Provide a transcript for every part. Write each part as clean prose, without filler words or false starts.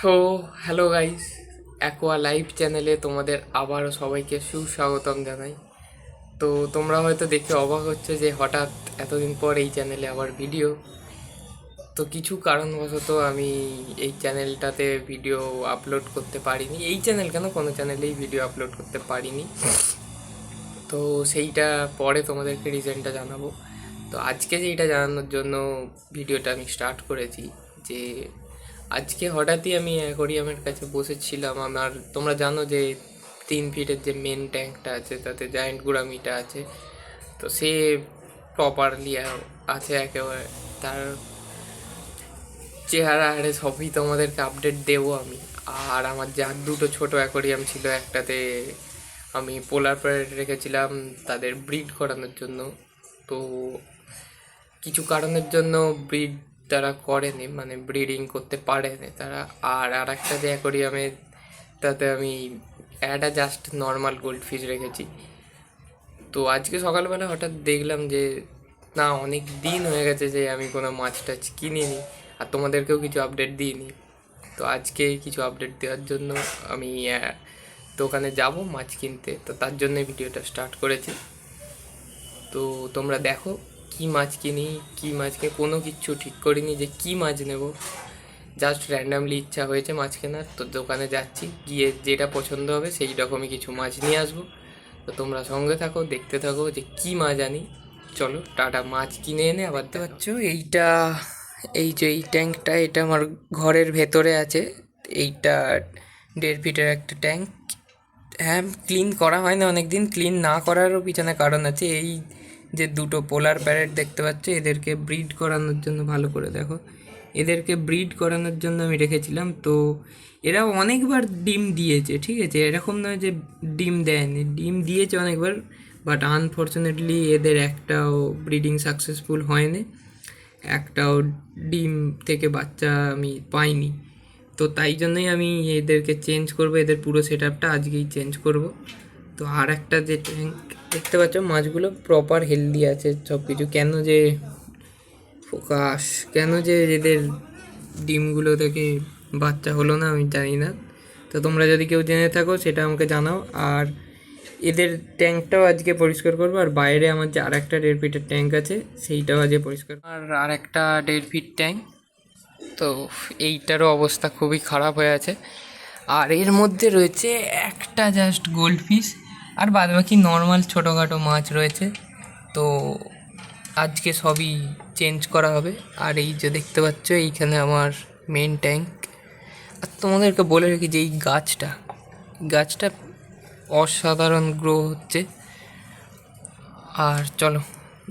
তো hello guys, aqua live চ্যানেলে তোমাদের আবারও সবাইকে সুস্বাগতম জানাই। তো তোমরা হয়তো দেখে অবাক হচ্ছে যে হঠাৎ এতদিন পর এই চ্যানেলে আবার ভিডিও। তো কিছু কারণবশত আমি এই চ্যানেলটাতে ভিডিও আপলোড করতে পারিনি, এই চ্যানেল কেন কোনো চ্যানেলেই ভিডিও আপলোড করতে পারিনি। তো সেইটা পরে তোমাদেরকে রিজনটা জানাবো। তো আজকে যেটা জানানোর জন্য ভিডিওটা আমি স্টার্ট করেছি, যে আজকে হঠাৎই আমি অ্যাকোরিয়ামের কাছে বসেছিলাম। আমার তোমরা জানো যে 3 ফিটের যে মেন ট্যাঙ্কটা আছে তাতে জায়ান্ট গুড়ামিটা আছে। তো সে প্রপারলি আছে একেবারে, তার চেহারা আরে সবই তোমাদেরকে আপডেট দেবো আমি। আর আমার যার দুটো ছোট অ্যাকোরিয়াম ছিল, একটাতে আমি পোলার প্যারেট রেখেছিলাম তাদের ব্রিড করানোর জন্য। তো কিছু কারণের জন্য ব্রিড তারা করেনি, মানে ব্রিডিং করতে পারেনি তারা। আর আর একটা যে অ্যাকোরিয়ামে, তাতে আমি একটা জাস্ট নর্মাল গোল্ড ফিশ রেখেছি। তো আজকে সকালবেলা হঠাৎ দেখলাম যে না, অনেক দিন হয়ে গেছে যে আমি কোনো মাছ টাছ কিনিনি আর তোমাদেরকেও কিছু আপডেট দিইনি। তো আজকে কিছু আপডেট দেওয়ার জন্য আমি দোকানে যাব মাছ কিনতে, তো তার জন্যই ভিডিওটা স্টার্ট করেছি। তো তোমরা দেখো কি মাছ কিনি, কি মাছকে কোনো কিচ্ছু ঠিক করিনি যে কি মাছ নেব, জাস্ট র্যান্ডামলি ইচ্ছা হয়েছে মাছ কেনার। তো দোকানে যাচ্ছি, গিয়ে যেটা পছন্দ হবে সেই রকমই কিছু মাছ নিয়ে আসবো। তো তোমরা সঙ্গে থাকো, দেখতে থাকো যে কি মাছ আনি। চলো টাটা, মাছ কিনে এনে আবার দেখতে পাচ্ছ। এইটা, এই যে এই ট্যাঙ্কটা, এটা আমার ঘরের ভেতরে আছে। এইটা 1.5 ফিটের একটা ট্যাঙ্ক। হ্যাঁ, ক্লিন করা হয় না অনেক দিন। ক্লিন না করারও পিছনে কারণ আছে। এই যে দুটো পোলার প্যারেট দেখতে পাচ্ছ, এদেরকে ব্রিড করানোর জন্য, ভালো করে দেখো, এদেরকে ব্রিড করানোর জন্য আমি রেখেছিলাম। তো এরা অনেকবার ডিম দিয়েছে, ঠিক আছে, এরকম নয় যে ডিম দেয়নি, ডিম দিয়েছে অনেকবার। বাট আনফর্চুনেটলি এদের একটাও ব্রিডিং সাকসেসফুল হয়নি, একটাও ডিম থেকে বাচ্চা আমি পাইনি। তো তাই জন্যই আমি এদেরকে চেঞ্জ করব, এদের পুরো সেট আপটা আজকেই চেঞ্জ করব। তো আর একটা যে ট্যাঙ্ক দেখতে পাচ্ছ, মাছগুলো প্রপার হেলদি আছে সব কিছু। কেন যে ফোকাস, কেন যে এদের ডিমগুলো থেকে বাচ্চা হলো না আমি জানি না। তো তোমরা যদি কেউ জেনে থাকো সেটা আমাকে জানাও। আর এদের ট্যাঙ্কটাও আজকে পরিষ্কার করবো। আর বাইরে আমার যে আর একটা 1.5 ফিটের ট্যাঙ্ক আছে সেইটাও আজকে পরিষ্কার, আর একটা 1.5 ফিট ট্যাঙ্ক। তো এইটারও অবস্থা খুবই খারাপ হয়ে আছে। আর এর মধ্যে রয়েছে একটা জাস্ট গোল্ড ফিশ, আর বাদ বাকি নর্মাল ছোটোখাটো মাছ রয়েছে। তো আজকে সবই চেঞ্জ করা হবে। আর এই যে দেখতে পাচ্ছ, এইখানে আমার মেন ট্যাঙ্ক। আর তোমাদেরকে বলে রাখি যে এই গাছটা, গাছটা অসাধারণ গ্রো হচ্ছে। আর চলো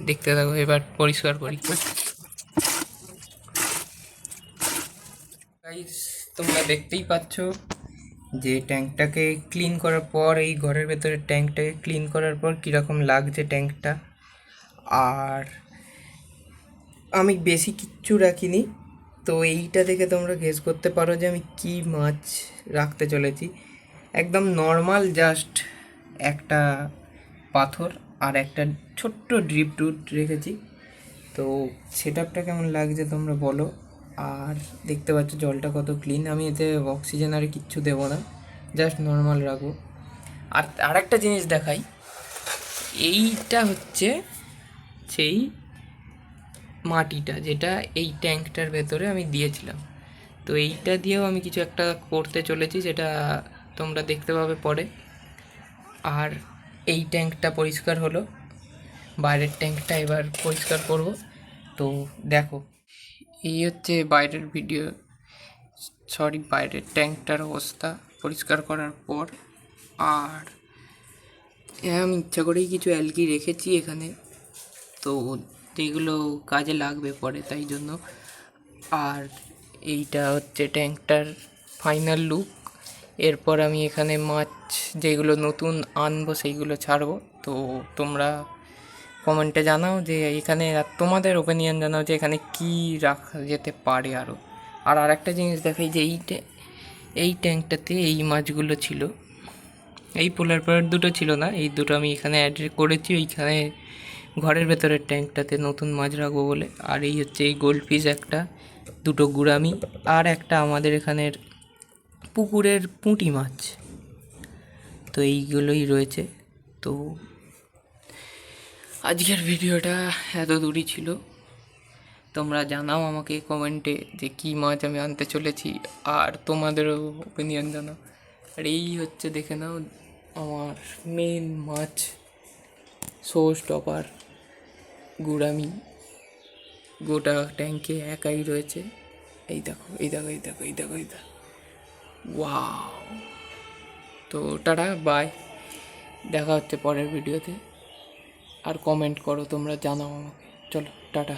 দেখতে থাকো, এবার পরিষ্কার করি। গাইস, তোমরা দেখতেই পাচ্ছ যে ট্যাঙ্কটাকে ক্লিন করার পর, এই ঘরের ভেতরে ট্যাঙ্কটাকে ক্লিন করার পর কীরকম লাগছে ট্যাঙ্কটা। আর আমি বেশি কিচ্ছু রাখিনি। তো এইটা দেখে তোমরা গেস করতে পারো যে আমি কি মাছ রাখতে চলেছি। একদম নর্মাল জাস্ট একটা পাথর আর একটা ছোট্ট ড্রিপ টুট রেখেছি। তো সেট আপটা কেমন লাগছে তোমরা বলো। আর দেখতে পাচ্ছ জলটা কত ক্লিন। আমি এতে অক্সিজেন আর কিচ্ছু দেবো না, জাস্ট নর্মাল রাখবো। আর আরেকটা জিনিস দেখাই, এইটা হচ্ছে সেই মাটিটা যেটা এই ট্যাঙ্কটার ভেতরে আমি দিয়েছিলাম। তো এইটা দিয়েও আমি কিছু একটা করতে চলেছি, যেটা তোমরা দেখতে পাবে পরে। আর এই ট্যাঙ্কটা পরিষ্কার হলো, বাইরের ট্যাঙ্কটা এবার পরিষ্কার করব। তো দেখো, এই হচ্ছে বাইরের ভিডিও, সরি বাইরের ট্যাঙ্কটার অবস্থা পরিষ্কার করার পর। আর হ্যাঁ, আমি ইচ্ছা করেই কিছু অ্যালগি রেখেছি এখানে, তো যেগুলো কাজে লাগবে পরে, তাই জন্য। আর এইটা হচ্ছে ট্যাঙ্কটার ফাইনাল লুক। এরপর আমি এখানে মাছ যেগুলো নতুন আনবো সেইগুলো ছাড়বো। তো তোমরা কমেন্টে জানাও যে এখানে, আর তোমাদের ওপিনিয়ন জানাও যে এখানে কী রাখা যেতে পারে আরও। আর আরেকটা জিনিস দেখাই যে এই ট্যাঙ্কটাতে এই মাছগুলো ছিল, এই পোলার প্যারেট দুটো ছিল না, এই দুটো আমি এখানে অ্যাড করেছি ওইখানে ঘরের ভেতরের ট্যাঙ্কটাতে নতুন মাছ রাখবো বলে। আর এই হচ্ছে এই গোল্ড ফিশ একটা, দুটো গুড়ামি, আর একটা আমাদের এখানের পুকুরের পুঁটি মাছ। তো এইগুলোই রয়েছে। তো আজকের ভিডিওটা এত দূরই ছিল। তোমরা জানাও আমাকে কমেন্টে যে কী মাছ আমি আনতে চলেছি, আর তোমাদেরও ওপিনিয়ন জানাও। আর এই হচ্ছে, দেখে নাও, আমার মেন মাছ, শো স্টপার গুড়ামি। গোটা ট্যাঙ্কে একাই রয়েছে। এই দেখো, এই দেখো, এই দেখো, এই দেখো, এই দেখো, ওয়াও। তো টাটা, বাই, দেখা হচ্ছে পরের ভিডিওতে। আর কমেন্ট করো, তোমরা জানাও আমাকে। চলো টাটা।